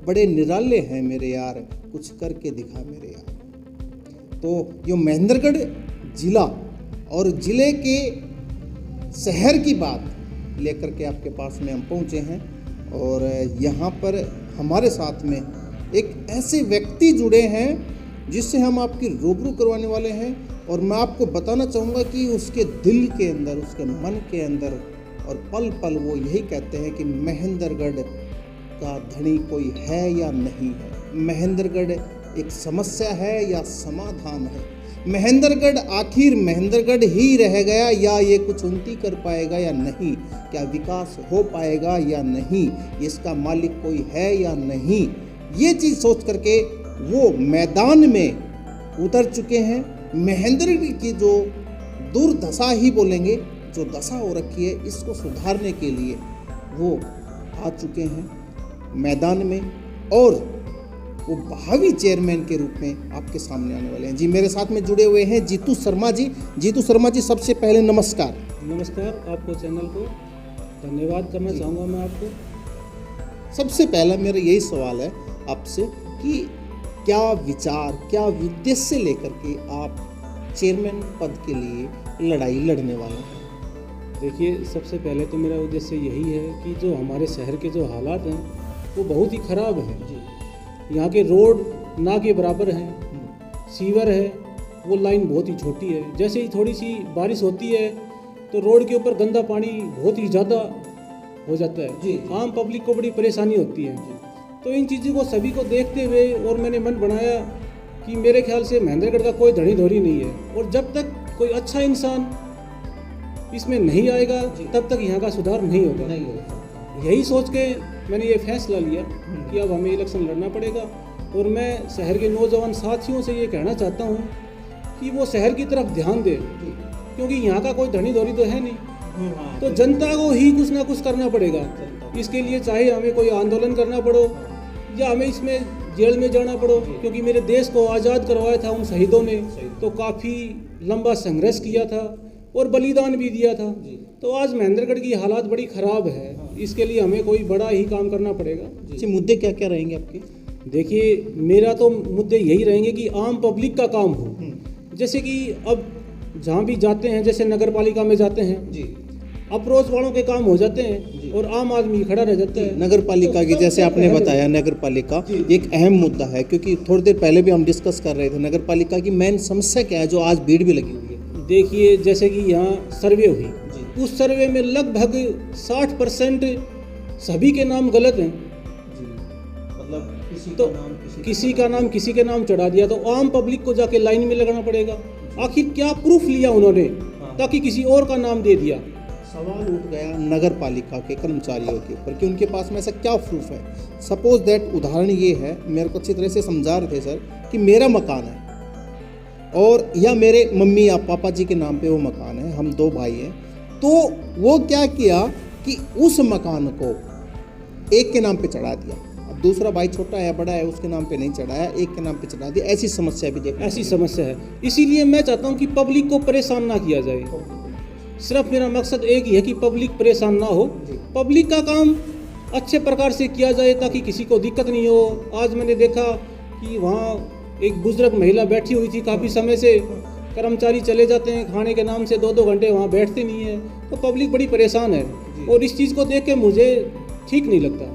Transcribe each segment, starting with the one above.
बड़े निराले हैं मेरे यार, कुछ करके दिखा मेरे यार। तो ये महेंद्रगढ़ जिला और ज़िले के शहर की बात लेकर के आपके पास में हम पहुँचे हैं। और यहाँ पर हमारे साथ में एक ऐसे व्यक्ति जुड़े हैं जिससे हम आपकी रूबरू करवाने वाले हैं। और मैं आपको बताना चाहूँगा कि उसके दिल के अंदर, उसके मन के अंदर और पल पल वो यही कहते हैं कि महेंद्रगढ़ का धनी कोई है या नहीं है, महेंद्रगढ़ एक समस्या है या समाधान है, महेंद्रगढ़ आखिर महेंद्रगढ़ ही रह गया या ये कुछ उन्नति कर पाएगा या नहीं, क्या विकास हो पाएगा या नहीं, इसका मालिक कोई है या नहीं, ये चीज़ सोच करके वो मैदान में उतर चुके हैं। महेंद्रगढ़ की जो दुर्दशा ही बोलेंगे, जो दशा हो रखी है, इसको सुधारने के लिए वो आ चुके हैं मैदान में और वो भावी चेयरमैन के रूप में आपके सामने आने वाले हैं। जी मेरे साथ में जुड़े हुए हैं जीतू शर्मा जी। जीतू शर्मा जी, सबसे पहले नमस्कार। नमस्कार, आपको चैनल को धन्यवाद करना चाहूँगा मैं आपको। सबसे पहला मेरा यही सवाल है आपसे कि क्या विचार, क्या उद्देश्य लेकर के आप चेयरमैन पद के लिए लड़ाई लड़ने वाले हैं? देखिए, सबसे पहले तो मेरा उद्देश्य यही है कि जो हमारे शहर के जो हालात हैं वो बहुत ही ख़राब हैं जी। यहाँ के रोड ना के बराबर हैं, सीवर है वो लाइन बहुत ही छोटी है, जैसे ही थोड़ी सी बारिश होती है तो रोड के ऊपर गंदा पानी बहुत ही ज़्यादा हो जाता है जी। आम पब्लिक को बड़ी परेशानी होती है जी। तो इन चीज़ों को सभी को देखते हुए और मैंने मन बनाया कि मेरे ख्याल से महेंद्रगढ़ का कोई धनी धोरी नहीं है और जब तक कोई अच्छा इंसान इसमें नहीं आएगा तब तक यहाँ का सुधार नहीं होगा। यही सोच के मैंने ये फैसला लिया कि अब हमें इलेक्शन लड़ना पड़ेगा। और मैं शहर के नौजवान साथियों से ये कहना चाहता हूँ कि वो शहर की तरफ ध्यान दें, क्योंकि यहाँ का कोई धनी धोरी तो है नहीं, तो जनता को ही कुछ ना कुछ करना पड़ेगा। इसके लिए चाहे हमें कोई आंदोलन करना पड़ो या हमें इसमें जेल में जाना पड़ो, क्योंकि मेरे देश को आज़ाद करवाया था उन शहीदों ने, तो काफ़ी लंबा संघर्ष किया था और बलिदान भी दिया था। तो आज महेंद्रगढ़ की हालात बड़ी ख़राब है, इसके लिए हमें कोई बड़ा ही काम करना पड़ेगा। अच्छा, मुद्दे क्या क्या रहेंगे आपके? देखिए, मेरा तो मुद्दे यही रहेंगे कि आम पब्लिक का काम हो। जैसे कि अब जहाँ भी जाते हैं, जैसे नगर पालिका में जाते हैं जी, अप्रोच वालों के काम हो जाते हैं और आम आदमी खड़ा रह जाता है। नगर पालिका की, जैसे आपने बताया, नगर पालिका एक अहम मुद्दा है, क्योंकि थोड़ी देर पहले भी हम डिस्कस कर रहे थे नगर पालिका की मेन समस्या क्या है जो आज भीड़ भी लगी हुई है। देखिए, जैसे कि यहाँ सर्वे हुई, उस सर्वे में लगभग 60% सभी के नाम गलत हैं। मतलब किसी का नाम किसी के नाम चढ़ा दिया, तो आम पब्लिक को जाके लाइन में लगाना पड़ेगा। आखिर क्या प्रूफ लिया उन्होंने ताकि किसी और का नाम दे दिया? सवाल उठ गया नगर पालिका के कर्मचारियों के ऊपर कि उनके पास में ऐसा क्या प्रूफ है। सपोज दैट, उदाहरण ये है, मेरे को अच्छी तरह से समझा रहे थे सर कि मेरा मकान है और या मेरे मम्मी या पापा जी के नाम पे वो मकान है, हम 2 भाई हैं, तो वो क्या किया कि उस मकान को एक के नाम पे चढ़ा दिया, अब दूसरा भाई छोटा है बड़ा है उसके नाम पे नहीं चढ़ाया, एक के नाम पे चढ़ा दिया। ऐसी समस्या भी देखा, ऐसी समस्या है। इसीलिए मैं चाहता हूँ कि पब्लिक को परेशान ना किया जाए। सिर्फ मेरा मकसद एक ही है कि पब्लिक परेशान ना हो, पब्लिक का काम अच्छे प्रकार से किया जाए ताकि किसी को दिक्कत नहीं हो। आज मैंने देखा कि वहाँ एक बुजुर्ग महिला बैठी हुई थी, काफ़ी समय से कर्मचारी चले जाते हैं खाने के नाम से, 2-2 घंटे वहाँ बैठते नहीं है, तो पब्लिक बड़ी परेशान है और इस चीज़ को देख के मुझे ठीक नहीं लगता।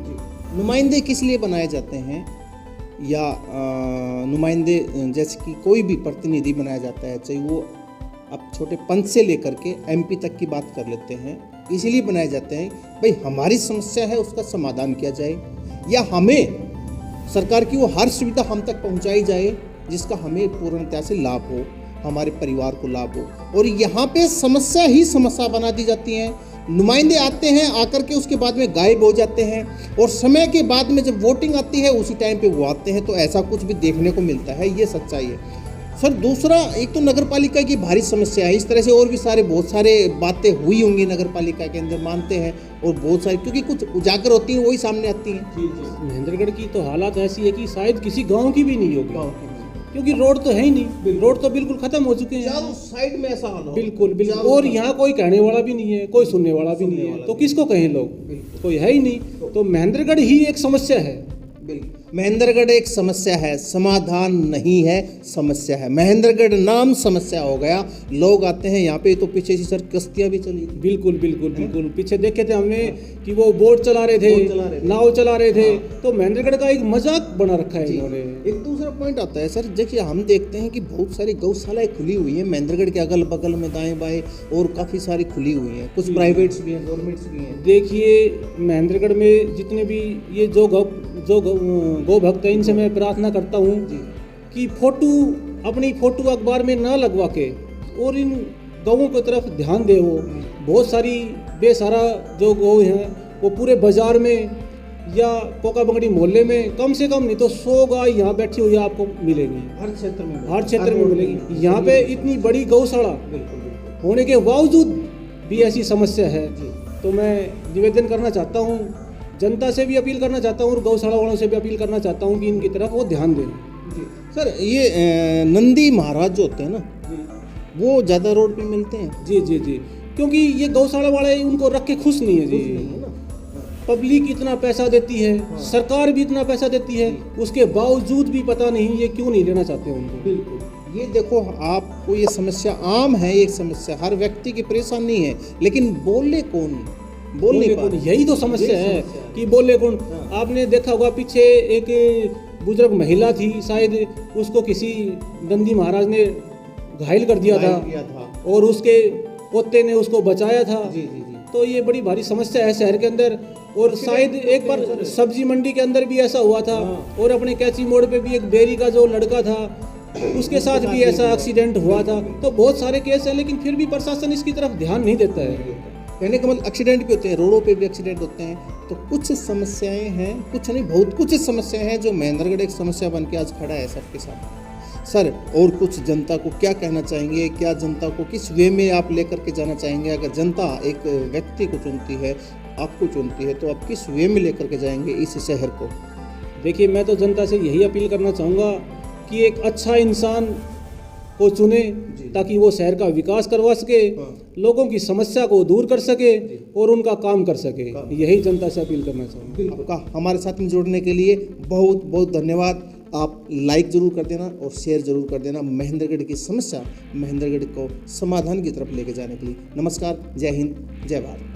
नुमाइंदे किस लिए बनाए जाते हैं, या नुमाइंदे जैसे कि कोई भी प्रतिनिधि बनाया जाता है, चाहे वो अब छोटे पंच से लेकर के MP तक की बात कर लेते हैं, इसीलिए बनाए जाते हैं भाई हमारी समस्या है उसका समाधान किया जाए, या हमें सरकार की वो हर सुविधा हम तक पहुंचाई जाए जिसका हमें पूर्णतः से लाभ हो, हमारे परिवार को लाभ हो। और यहाँ पे समस्या ही समस्या बना दी जाती हैं। नुमाइंदे आते हैं, आकर के उसके बाद में गायब हो जाते हैं और समय के बाद में जब वोटिंग आती है उसी टाइम पे वो आते हैं, तो ऐसा कुछ भी देखने को मिलता है, ये सच्चाई है। सर, दूसरा, एक तो नगर पालिका की भारी समस्या है, इस तरह से और भी बहुत सारे बातें हुई होंगी नगर पालिका के अंदर, मानते हैं, और बहुत सारी क्योंकि कुछ उजागर होती हैं वही सामने आती हैं। महेंद्रगढ़ की तो हालात ऐसी है कि शायद किसी गांव की भी नहीं होगी, क्योंकि रोड तो है ही नहीं, रोड तो बिल्कुल खत्म हो चुके हैं, साइड में ऐसा हाल हो, बिल्कुल बिल्कुल। और यहाँ कोई कहने वाला भी नहीं है, कोई सुनने वाला भी नहीं है, तो किसको कहें लोग, कोई है ही नहीं। तो महेंद्रगढ़ ही एक समस्या है। बिल्कुल। महेंद्रगढ़ एक समस्या है, समाधान नहीं है, समस्या है। महेंद्रगढ़ नाम समस्या हो गया, लोग आते हैं यहाँ पे तो पीछे से सर कश्तियाँ भी चली। बिल्कुल बिल्कुल बिल्कुल, पीछे देखे थे हमने कि वो बोट चला रहे थे, नाव चला रहे थे, तो महेंद्रगढ़ का एक मजाक बना रखा है इन्होंने। एक दूसरा पॉइंट आता है सर, देखिए हम देखते हैं कि बहुत सारी गौशालाएं खुली हुई हैं महेंद्रगढ़ के अगल बगल में, दाएं बाएं, और काफ़ी सारी खुली हुई हैं, कुछ प्राइवेट्स भी हैं, गवर्नमेंट्स भी हैं। देखिए महेंद्रगढ़ में जितने भी ये जो गौ भक्त हैं, इनसे मैं प्रार्थना करता हूँ कि अपनी फोटो अखबार में ना लगवा के और इन गौओं की तरफ ध्यान दे। वो बहुत सारी बेसहारा जो गौ हैं वो पूरे बाजार में या पोका बंगड़ी मोहल्ले में कम से कम नहीं तो 100 गाय यहाँ बैठी हुई आपको मिलेगी, हर क्षेत्र में मिलेगी। यहाँ पे इतनी बड़ी गौशाला होने के बावजूद भी ऐसी समस्या है। तो मैं निवेदन करना चाहता हूँ, जनता से भी अपील करना चाहता हूँ और गौशाला वालों से भी अपील करना चाहता हूँ कि इनकी तरफ वो ध्यान दें। सर ये नंदी महाराज जो होते हैं ना, वो ज़्यादा रोड पे मिलते हैं। जी जी जी, क्योंकि ये गौशाला वाले उनको रख के खुश नहीं है जी। पब्लिक इतना पैसा देती है, सरकार भी इतना पैसा देती है, उसके बावजूद भी पता नहीं ये क्यों नहीं लेना चाहते उनको। बिल्कुल, ये देखो आपको ये समस्या आम है, एक समस्या हर व्यक्ति की परेशानी है, लेकिन बोले कौन, बोल नहीं पा रहे। यही तो समस्या है कि बोले कौन। आपने देखा होगा पीछे एक बुजुर्ग महिला थी, शायद उसको किसी नंदी महाराज ने घायल कर दिया था और उसके पोते ने उसको बचाया था। तो ये बड़ी भारी समस्या है शहर के अंदर। और शायद एक बार सब्जी मंडी के अंदर भी ऐसा हुआ था, और अपने कैची मोड़ पे भी एक डेयरी का जो लड़का था उसके साथ भी ऐसा एक्सीडेंट हुआ था। तो बहुत सारे केस हैं, लेकिन फिर भी प्रशासन इसकी तरफ ध्यान नहीं देता है। कहने का मतलब एक्सीडेंट भी होते हैं, रोडों पे भी एक्सीडेंट होते हैं। तो कुछ समस्याएं हैं, कुछ नहीं बहुत कुछ समस्याएं हैं जो महेंद्रगढ़ एक समस्या बन के आज खड़ा है सबके साथ। सर और कुछ जनता को क्या कहना चाहेंगे, क्या जनता को किस वे में आप लेकर के जाना चाहेंगे? अगर जनता एक व्यक्ति को चुनती है, आपको चुनती है, तो आप किस वे में लेकर के जाएंगे इस शहर को? देखिए मैं तो जनता से यही अपील करना चाहूँगा कि एक अच्छा इंसान को चुने ताकि वो शहर का विकास करवा सके, लोगों की समस्या को दूर कर सके और उनका काम कर सके। यही जनता से अपील करना चाहूँगा। आपका हमारे साथ में जुड़ने के लिए बहुत बहुत धन्यवाद। आप लाइक जरूर कर देना और शेयर जरूर कर देना महेंद्रगढ़ की समस्या, महेंद्रगढ़ को समाधान की तरफ लेके जाने के लिए। नमस्कार, जय हिंद, जय भारत।